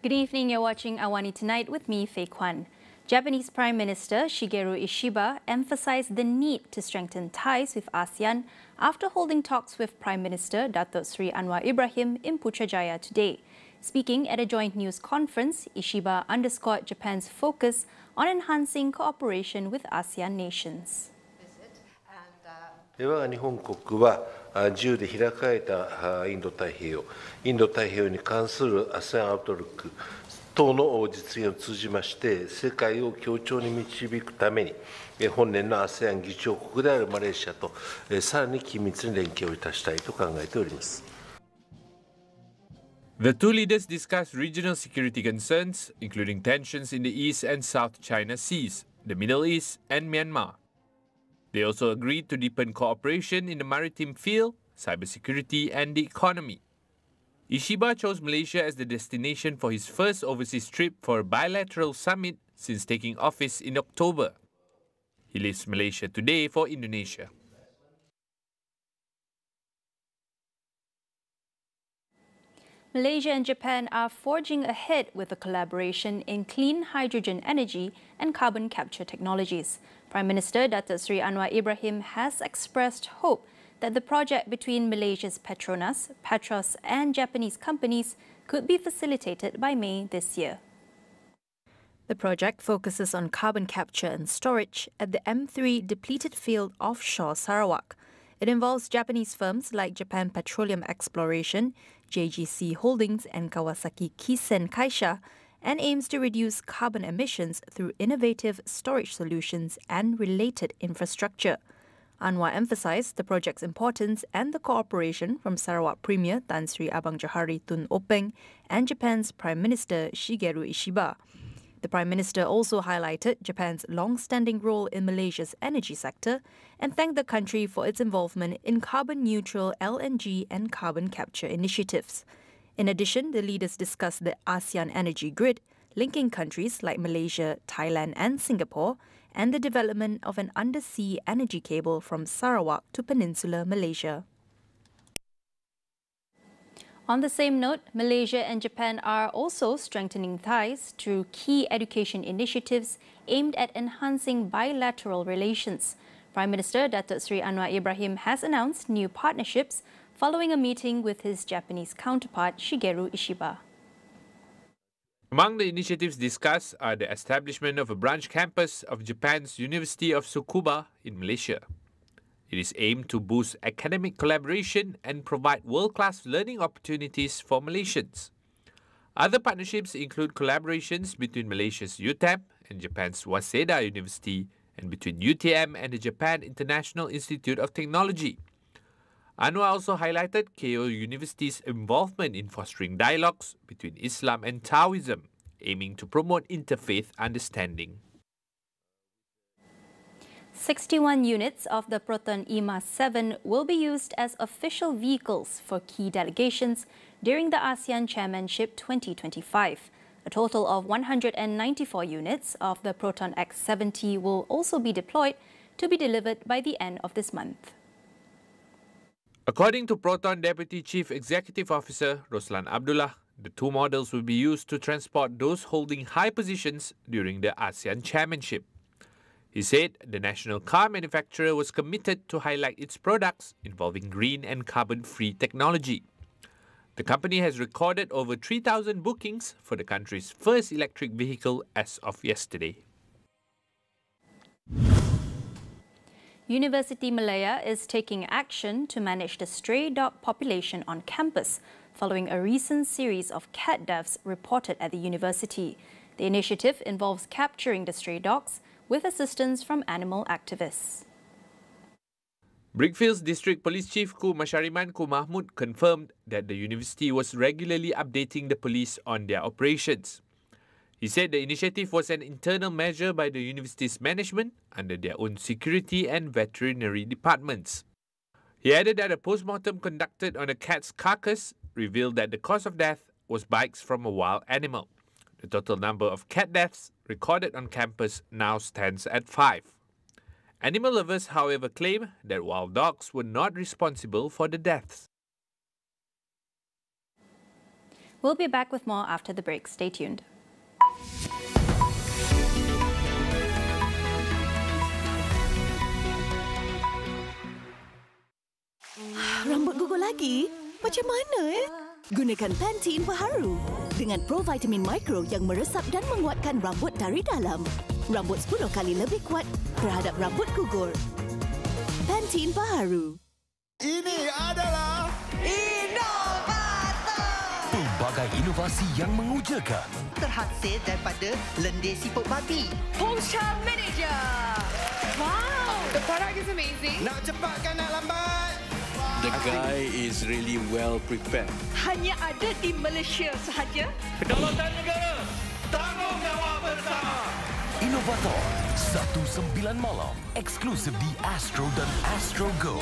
Good evening, you're watching AWANI Tonight with me, Faye Kwan. Japanese Prime Minister Shigeru Ishiba emphasized the need to strengthen ties with ASEAN after holding talks with Prime Minister Datuk Seri Anwar Ibrahim in Putrajaya today. Speaking at a joint news conference, Ishiba underscored Japan's focus on enhancing cooperation with ASEAN nations. 我が日本国は自由で開かれたインド太平洋に関する ASEAN アウトルック等の実現を通じまして世界を協調に導くために本年の ASEAN 議長国であるマレーシアとさらに緊密に連携をいたしたいと考えております。 The two leaders discussed regional security concerns, including tensions in the East and South China Seas, the Middle East, and Myanmar. They also agreed to deepen cooperation in the maritime field, cybersecurity, and the economy. Ishiba chose Malaysia as the destination for his first overseas trip for a bilateral summit since taking office in October. He leaves Malaysia today for Indonesia. Malaysia and Japan are forging ahead with a collaboration in clean hydrogen energy and carbon capture technologies. Prime Minister Datuk Seri Anwar Ibrahim has expressed hope that the project between Malaysia's Petronas, Petros and Japanese companies could be facilitated by May this year. The project focuses on carbon capture and storage at the M3 depleted field offshore Sarawak. It involves Japanese firms like Japan Petroleum Exploration, JGC Holdings and Kawasaki Kisen Kaisha, and aims to reduce carbon emissions through innovative storage solutions and related infrastructure. Anwar emphasized the project's importance and the cooperation from Sarawak Premier Tan Sri Abang Johari Tun Openg and Japan's Prime Minister Shigeru Ishiba. The Prime Minister also highlighted Japan's long-standing role in Malaysia's energy sector and thanked the country for its involvement in carbon-neutral LNG and carbon capture initiatives. In addition, the leaders discussed the ASEAN energy grid, linking countries like Malaysia, Thailand and Singapore, and the development of an undersea energy cable from Sarawak to Peninsular Malaysia. On the same note, Malaysia and Japan are also strengthening ties through key education initiatives aimed at enhancing bilateral relations. Prime Minister Datuk Seri Anwar Ibrahim has announced new partnerships following a meeting with his Japanese counterpart Shigeru Ishiba. Among the initiatives discussed are the establishment of a branch campus of Japan's University of Tsukuba in Malaysia. It is aimed to boost academic collaboration and provide world-class learning opportunities for Malaysians. Other partnerships include collaborations between Malaysia's UTM and Japan's Waseda University and between UTM and the Japan International Institute of Technology. Anwar also highlighted Keio University's involvement in fostering dialogues between Islam and Taoism, aiming to promote interfaith understanding. 61 units of the Proton EMA-7 will be used as official vehicles for key delegations during the ASEAN Chairmanship 2025. A total of 194 units of the Proton X-70 will also be deployed to be delivered by the end of this month. According to Proton Deputy Chief Executive Officer Roslan Abdullah, the two models will be used to transport those holding high positions during the ASEAN Chairmanship. He said the national car manufacturer was committed to highlight its products involving green and carbon-free technology. The company has recorded over 3,000 bookings for the country's first electric vehicle as of yesterday. University Malaya is taking action to manage the stray dog population on campus following a recent series of cat deaths reported at the university. The initiative involves capturing the stray dogs with assistance from animal activists. Brickfields District Police Chief Ku Mashariman Ku Mahmud confirmed that the university was regularly updating the police on their operations. He said the initiative was an internal measure by the university's management under their own security and veterinary departments. He added that a post-mortem conducted on a cat's carcass revealed that the cause of death was bites from a wild animal. The total number of cat deaths recorded on campus now stands at 5. Animal lovers, however, claim that wild dogs were not responsible for the deaths. We'll be back with more after the break. Stay tuned. Rambut gugur lagi? Macam mana Gunakan Pantene Baharu dengan provitamin mikro yang meresap dan menguatkan rambut dari dalam. Rambut 10 kali lebih kuat terhadap rambut gugur. Pantene Baharu. Ini adalah Inovator! Pelbagai inovasi yang mengujakan. Terhasil daripada lendir siput babi. Pulsa Manager! Wow! The product is amazing. nak cepat kan nak lambat? The guy is really well prepared. Hanya ada di Malaysia sahaja. Kedaulatan negara, tanggungjawab bersama. Inovator, 1-9 malam. Eksklusif di Astro dan Astro Go.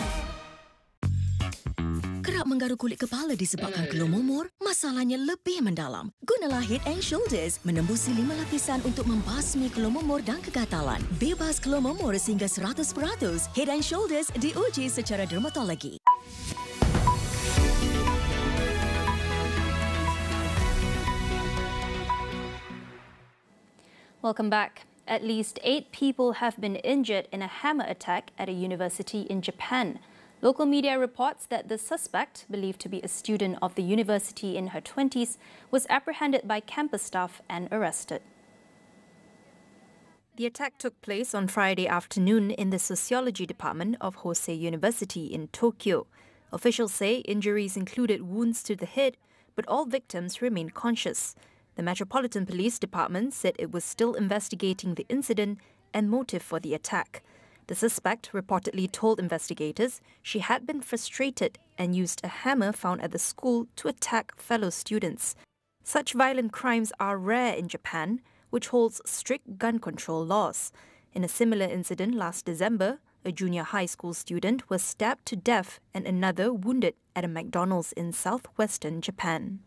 Kerap menggaru kulit kepala disebabkan kelomomor, masalahnya lebih mendalam. Gunalah Head and Shoulders menembusi 5 lapisan untuk membasmi kelomomor dan kegatalan. Bebas kelomomor sehingga 100%. Head and Shoulders diuji secara dermatologi. Welcome back. At least 8 people have been injured in a hammer attack at a university in Japan. Local media reports that the suspect, believed to be a student of the university in her 20s, was apprehended by campus staff and arrested. The attack took place on Friday afternoon in the sociology department of Hosei University in Tokyo. Officials say injuries included wounds to the head, but all victims remained conscious. The Metropolitan Police Department said it was still investigating the incident and motive for the attack. The suspect reportedly told investigators she had been frustrated and used a hammer found at the school to attack fellow students. Such violent crimes are rare in Japan, which holds strict gun control laws. In a similar incident last December, a junior high school student was stabbed to death and another wounded at a McDonald's in southwestern Japan.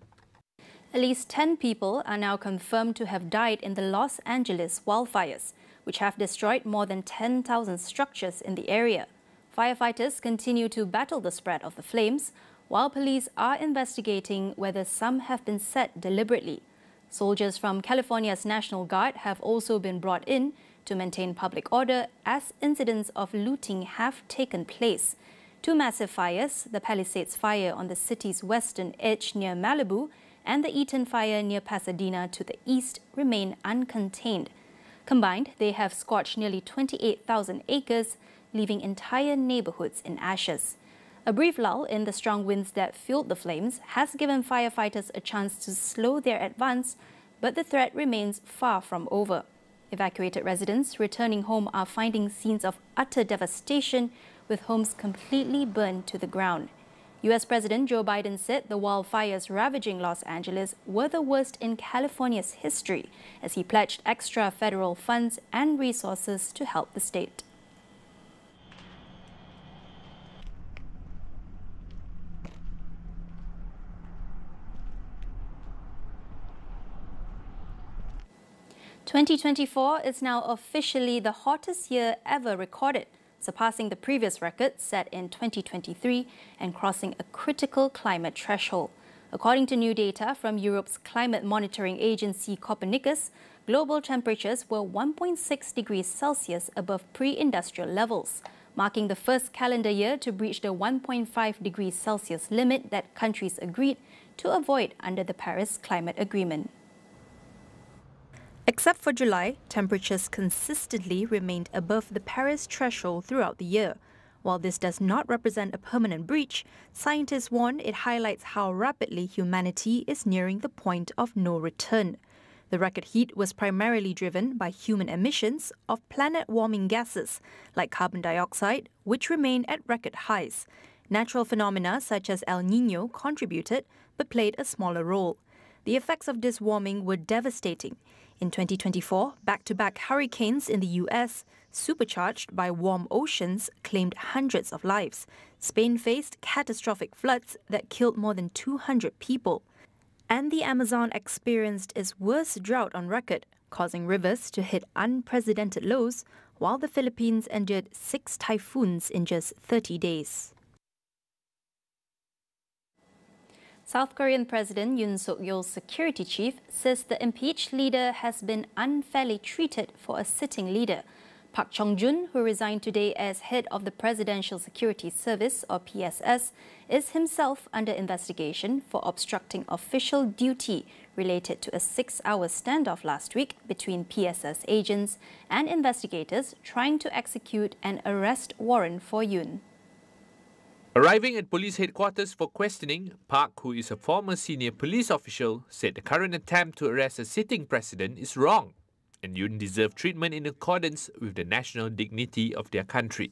At least 10 people are now confirmed to have died in the Los Angeles wildfires, which have destroyed more than 10,000 structures in the area. Firefighters continue to battle the spread of the flames, while police are investigating whether some have been set deliberately. Soldiers from California's National Guard have also been brought in to maintain public order as incidents of looting have taken place. 2 massive fires, the Palisades fire on the city's western edge near Malibu and the Eaton fire near Pasadena to the east, remain uncontained. Combined, they have scorched nearly 28,000 acres, leaving entire neighborhoods in ashes. A brief lull in the strong winds that fueled the flames has given firefighters a chance to slow their advance, but the threat remains far from over. Evacuated residents returning home are finding scenes of utter devastation, with homes completely burned to the ground. US President Joe Biden said the wildfires ravaging Los Angeles were the worst in California's history, as he pledged extra federal funds and resources to help the state. "2024 is now officially the hottest year ever recorded, surpassing the previous record set in 2023 and crossing a critical climate threshold. According to new data from Europe's climate monitoring agency Copernicus, global temperatures were 1.6 degrees Celsius above pre-industrial levels, marking the first calendar year to breach the 1.5 degrees Celsius limit that countries agreed to avoid under the Paris Climate Agreement. Except for July, temperatures consistently remained above the Paris threshold throughout the year. While this does not represent a permanent breach, scientists warn it highlights how rapidly humanity is nearing the point of no return. The record heat was primarily driven by human emissions of planet-warming gases like carbon dioxide, which remain at record highs. Natural phenomena such as El Niño contributed but played a smaller role. The effects of this warming were devastating. In 2024, back-to-back hurricanes in the US, supercharged by warm oceans, claimed hundreds of lives. Spain faced catastrophic floods that killed more than 200 people. And the Amazon experienced its worst drought on record, causing rivers to hit unprecedented lows, while the Philippines endured 6 typhoons in just 30 days. South Korean President Yoon Suk-yeol's security chief says the impeached leader has been unfairly treated for a sitting leader. Park Chung-jun, who resigned today as head of the Presidential Security Service, or PSS, is himself under investigation for obstructing official duty related to a 6-hour standoff last week between PSS agents and investigators trying to execute an arrest warrant for Yoon. Arriving at police headquarters for questioning, Park, who is a former senior police official, said the current attempt to arrest a sitting president is wrong, and Yoon deserve treatment in accordance with the national dignity of their country.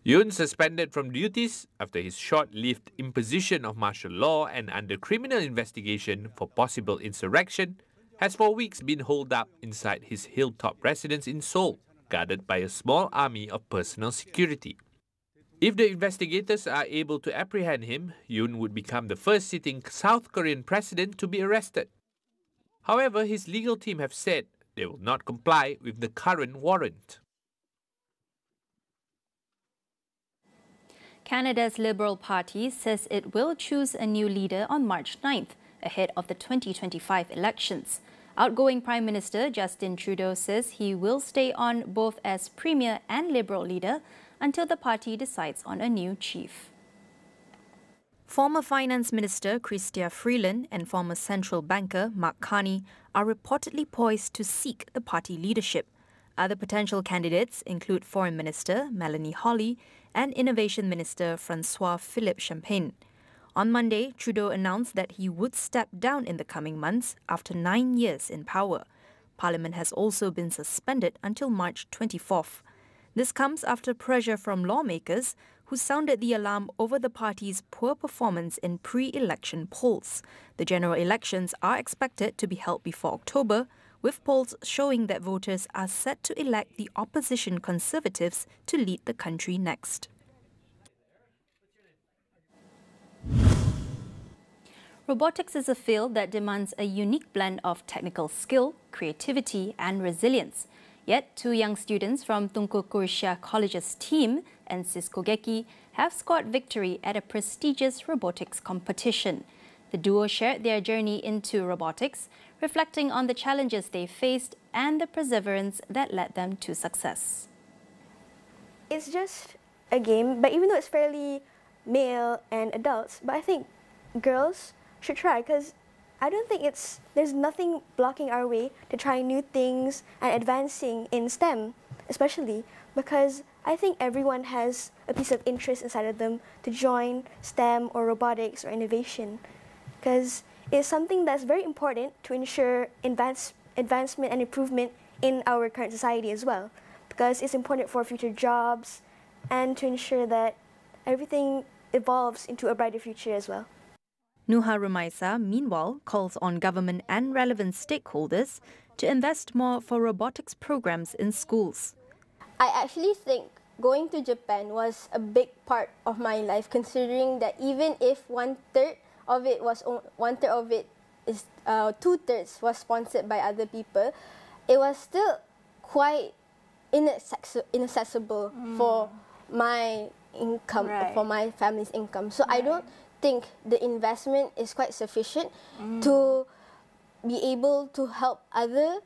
Yoon, suspended from duties after his short-lived imposition of martial law and under criminal investigation for possible insurrection, has for weeks been holed up inside his hilltop residence in Seoul, guarded by a small army of personal security. If the investigators are able to apprehend him, Yoon would become the first sitting South Korean president to be arrested. However, his legal team have said they will not comply with the current warrant. Canada's Liberal Party says it will choose a new leader on March 9th, ahead of the 2025 elections. Outgoing Prime Minister Justin Trudeau says he will stay on both as Premier and Liberal leader until the party decides on a new chief. Former Finance Minister Chrystia Freeland and former central banker Mark Carney are reportedly poised to seek the party leadership. Other potential candidates include Foreign Minister Melanie Hawley and Innovation Minister Francois-Philippe Champagne. On Monday, Trudeau announced that he would step down in the coming months after 9 years in power. Parliament has also been suspended until March 24th. This comes after pressure from lawmakers who sounded the alarm over the party's poor performance in pre-election polls. The general elections are expected to be held before October, with polls showing that voters are set to elect the opposition Conservatives to lead the country next. Robotics is a field that demands a unique blend of technical skill, creativity and resilience. Yet, 2 young students from Tunku Kursha College's team, NSIS Kogeki, have scored victory at a prestigious robotics competition. The duo shared their journey into robotics, reflecting on the challenges they faced and the perseverance that led them to success. It's just a game, but even though it's fairly male and adults, but I think girls should try because I don't think there's nothing blocking our way to try new things and advancing in STEM, especially because I think everyone has a piece of interest inside of them to join STEM or robotics or innovation, because it's something that's very important to ensure advancement and improvement in our current society as well, because it's important for future jobs and to ensure that everything evolves into a brighter future as well. Nuha Rumaisa, meanwhile, calls on government and relevant stakeholders to invest more for robotics programs in schools. I actually think going to Japan was a big part of my life, considering that even if 1/3 of it is 2/3 was sponsored by other people, it was still quite inaccessible for my income, for my family's income. So I don't think the investment is quite sufficient to be able to help other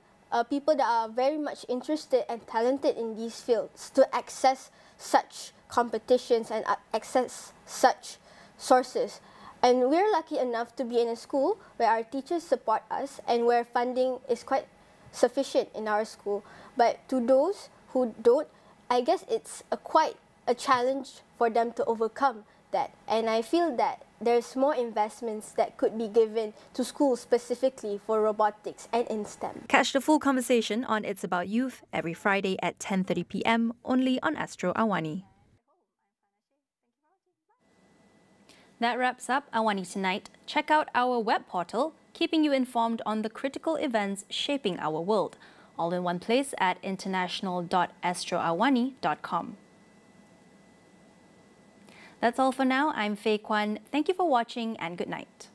people that are very much interested and talented in these fields to access such competitions and access such sources. And we're lucky enough to be in a school where our teachers support us and where funding is quite sufficient in our school. But to those who don't, I guess it's quite a challenge for them to overcome that. And I feel that there's more investments that could be given to schools specifically for robotics and in STEM. Catch the full conversation on It's About Youth every Friday at 10:30 p.m. only on Astro AWANI. That wraps up AWANI Tonight. Check out our web portal, keeping you informed on the critical events shaping our world, all in one place at international.astroawani.com. That's all for now. I'm Faye Kwan. Thank you for watching and good night.